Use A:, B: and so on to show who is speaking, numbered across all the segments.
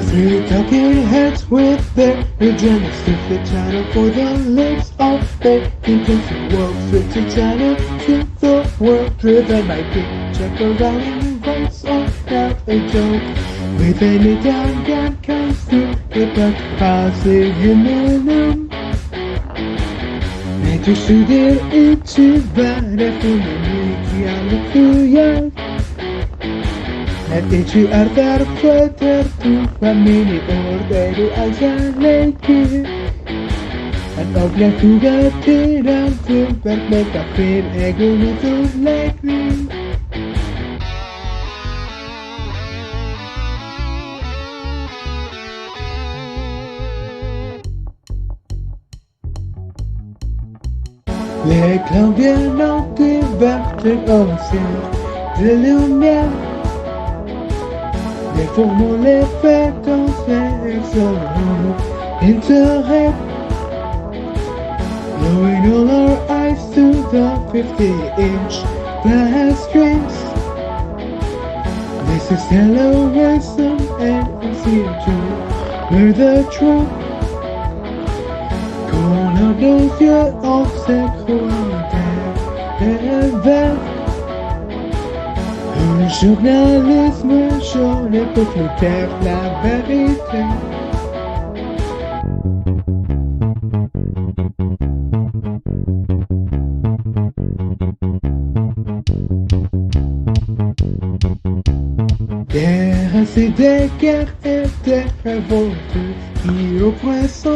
A: Three talking heads with their agendas to the channel for the lips of their intention. Works with the channel to the world driven by big check around and voice on out a joke. With any down that comes to the back passing himninum. Nei, du støddir ikke bara fyri, nýggja, luksusyacht. Ikki aðrar, trúgva, míni sannleiki. Opna huga, tínan, bert, merkja, fyri, egnu, niðurlæging. Lítlan, viennent, divertir og cirque. Les formons les faits en sélection intérêt. Blowing all our eyes to the 50-inch glass screens. This is Yellowism and it's here to learn the truth. Qu'on a nos yeux en cirque. Le journalisme, je ne peux plus taire la vérité. Des récits, des guerres et des révoltes qui oppressent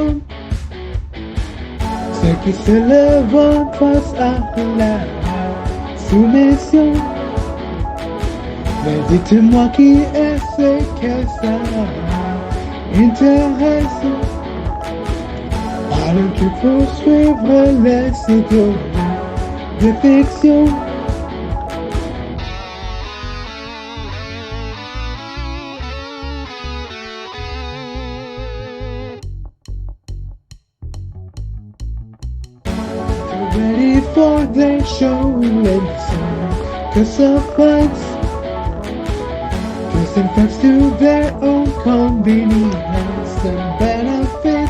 A: ceux qui se lèvent face à la soumission. Mais dites-moi qui est-ce que ça intéresse? Alors qu'il faut suivre les idiots de fiction. Ready for the show and Philosophize. Listen facts to their own convenience and benefit.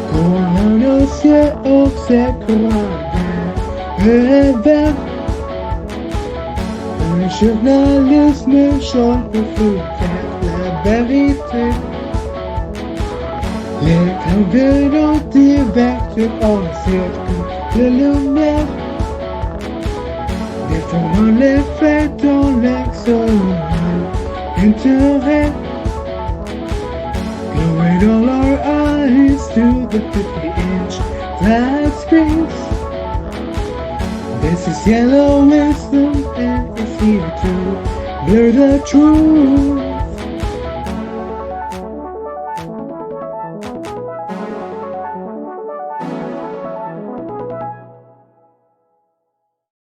A: Qu'on a cieux au cirque et bert. Le journalisme chante pour faire la vérité. Les caméras divertir en cirque de lumière. Les formons les faits dans l'extérieur intérêt. Glowing all our eyes to the 50-inch glass screens. This is Yellowism and it's here to blur the truth.